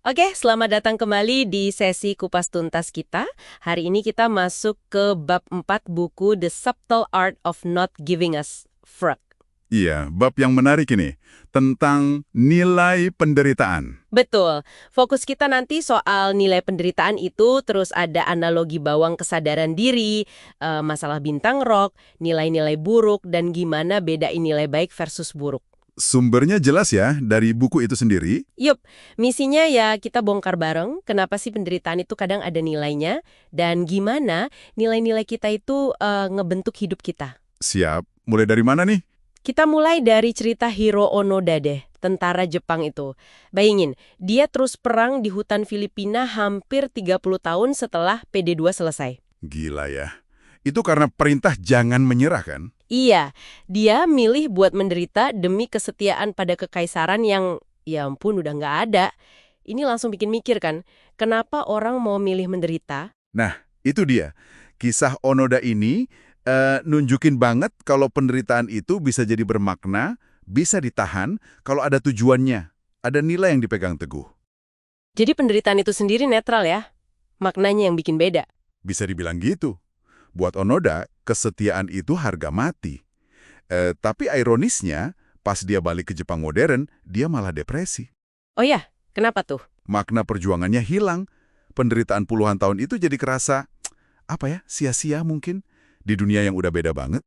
Oke, selamat datang kembali di sesi kupas tuntas kita. Hari ini kita masuk ke bab 4 buku The Subtle Art of Not Giving Us Fuck. Iya, bab yang menarik ini tentang nilai penderitaan. Betul, fokus kita nanti soal nilai penderitaan itu, terus ada analogi bawang kesadaran diri, masalah bintang rock, nilai-nilai buruk, dan gimana bedain nilai baik versus buruk. Sumbernya jelas ya dari buku itu sendiri. Yup, misinya ya kita bongkar bareng kenapa sih penderitaan itu kadang ada nilainya dan gimana nilai-nilai kita itu ngebentuk hidup kita. Siap, mulai dari mana nih? Kita mulai dari cerita Hiro Onoda deh, tentara Jepang itu. Bayangin, dia terus perang di hutan Filipina hampir 30 tahun setelah PD2 selesai. Gila ya. Itu karena perintah jangan menyerah kan? Iya, dia milih buat menderita demi kesetiaan pada kekaisaran yang, ya ampun, udah nggak ada. Ini langsung bikin mikir kan, kenapa orang mau milih menderita? Nah, itu dia. Kisah Onoda ini nunjukin banget kalau penderitaan itu bisa jadi bermakna, bisa ditahan kalau ada tujuannya, ada nilai yang dipegang teguh. Jadi penderitaan itu sendiri netral ya? Maknanya yang bikin beda. Bisa dibilang gitu. Buat Onoda, kesetiaan itu harga mati. Tapi ironisnya, pas dia balik ke Jepang modern, dia malah depresi. Oh ya, kenapa tuh? Makna perjuangannya hilang. Penderitaan puluhan tahun itu jadi kerasa, sia-sia mungkin. Di dunia yang udah beda banget.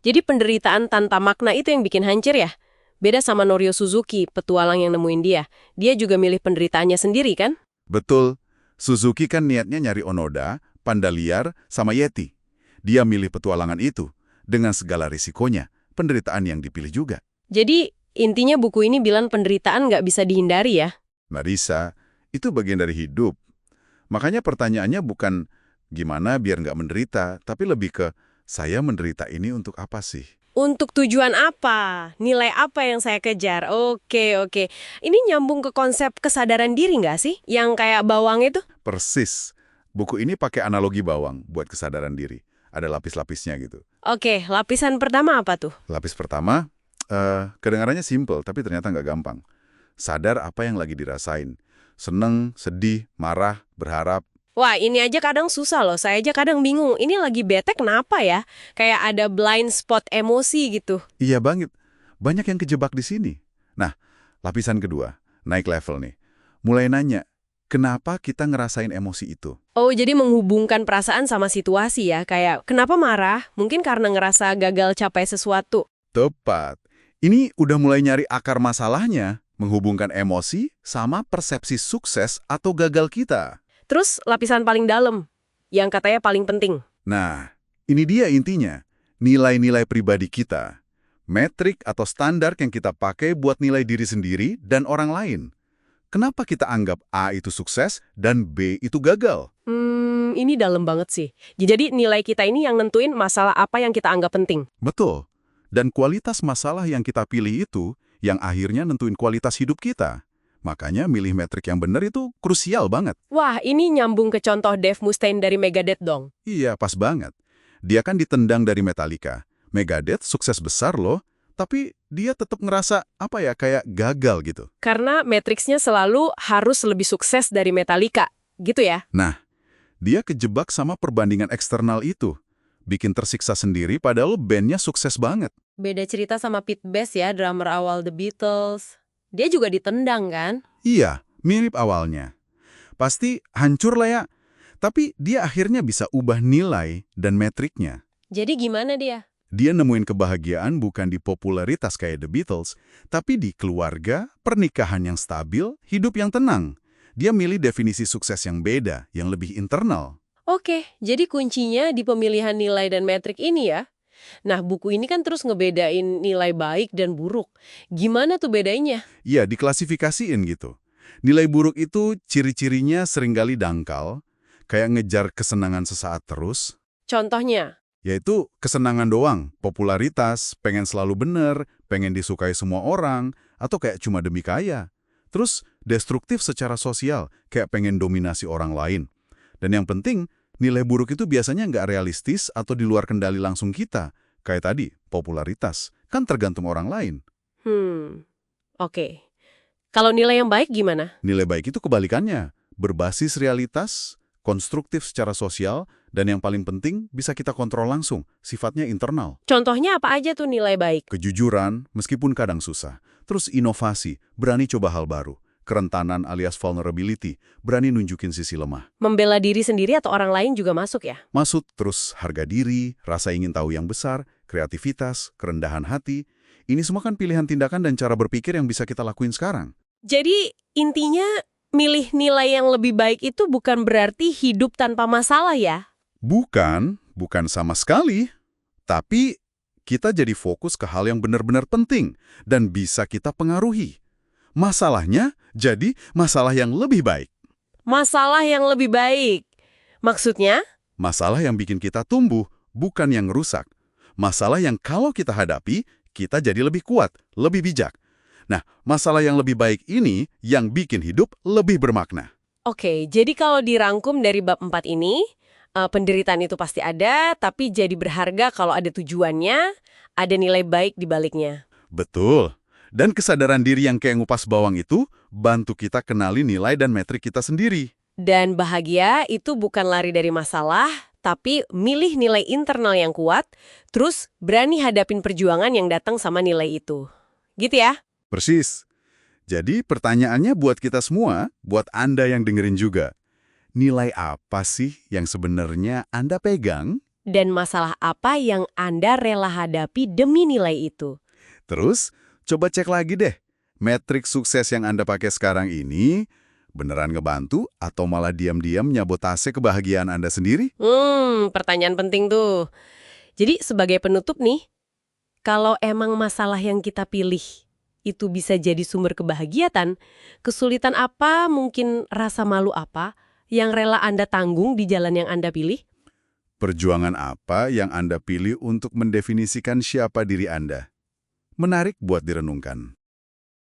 Jadi penderitaan tanpa makna itu yang bikin hancur ya? Beda sama Norio Suzuki, petualang yang nemuin dia. Dia juga milih penderitaannya sendiri kan? Betul, Suzuki kan niatnya nyari Onoda, panda liar, sama Yeti. Dia milih petualangan itu, dengan segala risikonya, penderitaan yang dipilih juga. Jadi intinya buku ini bilang penderitaan nggak bisa dihindari ya? Marisa, itu bagian dari hidup. Makanya pertanyaannya bukan gimana biar nggak menderita, tapi lebih ke saya menderita ini untuk apa sih? Untuk tujuan apa? Nilai apa yang saya kejar? Oke. Ini nyambung ke konsep kesadaran diri nggak sih? Yang kayak bawang itu? Persis. Buku ini pakai analogi bawang buat kesadaran diri. Ada lapis-lapisnya gitu. Oke, lapisan pertama apa tuh? Lapis pertama, kedengarannya simple, tapi ternyata nggak gampang. Sadar apa yang lagi dirasain. Seneng, sedih, marah, berharap. Wah, ini aja kadang susah loh. Saya aja kadang bingung. Ini lagi bete kenapa ya? Kayak ada blind spot emosi gitu. Iya banget. Banyak yang kejebak di sini. Nah, lapisan kedua, naik level nih. Mulai nanya, kenapa kita ngerasain emosi itu? Oh, jadi menghubungkan perasaan sama situasi ya. Kayak, kenapa marah? Mungkin karena ngerasa gagal capai sesuatu. Tepat. Ini udah mulai nyari akar masalahnya, menghubungkan emosi sama persepsi sukses atau gagal kita. Terus lapisan paling dalam, yang katanya paling penting. Nah, ini dia intinya. Nilai-nilai pribadi kita. Metrik atau standar yang kita pakai buat nilai diri sendiri dan orang lain. Kenapa kita anggap A itu sukses dan B itu gagal? Ini dalam banget sih. Jadi nilai kita ini yang nentuin masalah apa yang kita anggap penting. Betul. Dan kualitas masalah yang kita pilih itu yang akhirnya nentuin kualitas hidup kita. Makanya milih metrik yang benar itu krusial banget. Wah, ini nyambung ke contoh Dave Mustaine dari Megadeth dong. Iya, pas banget. Dia kan ditendang dari Metallica. Megadeth sukses besar loh, tapi dia tetap ngerasa kayak gagal gitu. Karena matriksnya selalu harus lebih sukses dari Metallica, gitu ya? Nah, dia kejebak sama perbandingan eksternal itu. Bikin tersiksa sendiri padahal bandnya sukses banget. Beda cerita sama Pete Best ya, drummer awal The Beatles. Dia juga ditendang kan? Iya, mirip awalnya. Pasti hancur lah ya. Tapi dia akhirnya bisa ubah nilai dan metriknya. Jadi gimana dia? Dia nemuin kebahagiaan bukan di popularitas kayak The Beatles, tapi di keluarga, pernikahan yang stabil, hidup yang tenang. Dia milih definisi sukses yang beda, yang lebih internal. Oke, jadi kuncinya di pemilihan nilai dan metrik ini ya? Nah, buku ini kan terus ngebedain nilai baik dan buruk. Gimana tuh bedainnya? Iya, diklasifikasiin gitu. Nilai buruk itu ciri-cirinya seringkali dangkal, kayak ngejar kesenangan sesaat terus, Contohnya? yaitu kesenangan doang, popularitas, pengen selalu bener, pengen disukai semua orang, atau kayak cuma demi kaya. Terus destruktif secara sosial, kayak pengen dominasi orang lain. Dan yang penting, nilai buruk itu biasanya nggak realistis atau di luar kendali langsung kita. Kayak tadi, popularitas. Kan tergantung orang lain. Oke. Kalau nilai yang baik gimana? Nilai baik itu kebalikannya, berbasis realitas, konstruktif secara sosial, dan yang paling penting bisa kita kontrol langsung, sifatnya internal. Contohnya apa aja tuh nilai baik? Kejujuran, meskipun kadang susah. Terus inovasi, berani coba hal baru. Kerentanan alias vulnerability, berani nunjukin sisi lemah. Membela diri sendiri atau orang lain juga masuk ya? Maksud terus harga diri, rasa ingin tahu yang besar, kreativitas, kerendahan hati. Ini semua kan pilihan tindakan dan cara berpikir yang bisa kita lakuin sekarang. Jadi intinya milih nilai yang lebih baik itu bukan berarti hidup tanpa masalah ya? Bukan sama sekali. Tapi kita jadi fokus ke hal yang benar-benar penting dan bisa kita pengaruhi. Masalahnya jadi masalah yang lebih baik. Masalah yang lebih baik. Maksudnya? Masalah yang bikin kita tumbuh, bukan yang rusak. Masalah yang kalau kita hadapi, kita jadi lebih kuat, lebih bijak. Nah, masalah yang lebih baik ini yang bikin hidup lebih bermakna. Oke, jadi kalau dirangkum dari bab 4 ini, penderitaan itu pasti ada, tapi jadi berharga kalau ada tujuannya, ada nilai baik di baliknya. Betul. Dan kesadaran diri yang kayak ngupas bawang itu bantu kita kenali nilai dan metrik kita sendiri. Dan bahagia itu bukan lari dari masalah, tapi milih nilai internal yang kuat, terus berani hadapin perjuangan yang datang sama nilai itu. Gitu ya? Persis. Jadi pertanyaannya buat kita semua, buat Anda yang dengerin juga. Nilai apa sih yang sebenarnya Anda pegang? Dan masalah apa yang Anda rela hadapi demi nilai itu? Terus, coba cek lagi deh. Metrik sukses yang Anda pakai sekarang ini beneran ngebantu atau malah diam-diam nyabotase kebahagiaan Anda sendiri? Pertanyaan penting tuh. Jadi sebagai penutup nih, kalau emang masalah yang kita pilih itu bisa jadi sumber kebahagiaan, kesulitan apa, mungkin rasa malu apa, yang rela Anda tanggung di jalan yang Anda pilih? Perjuangan apa yang Anda pilih untuk mendefinisikan siapa diri Anda? Menarik buat direnungkan.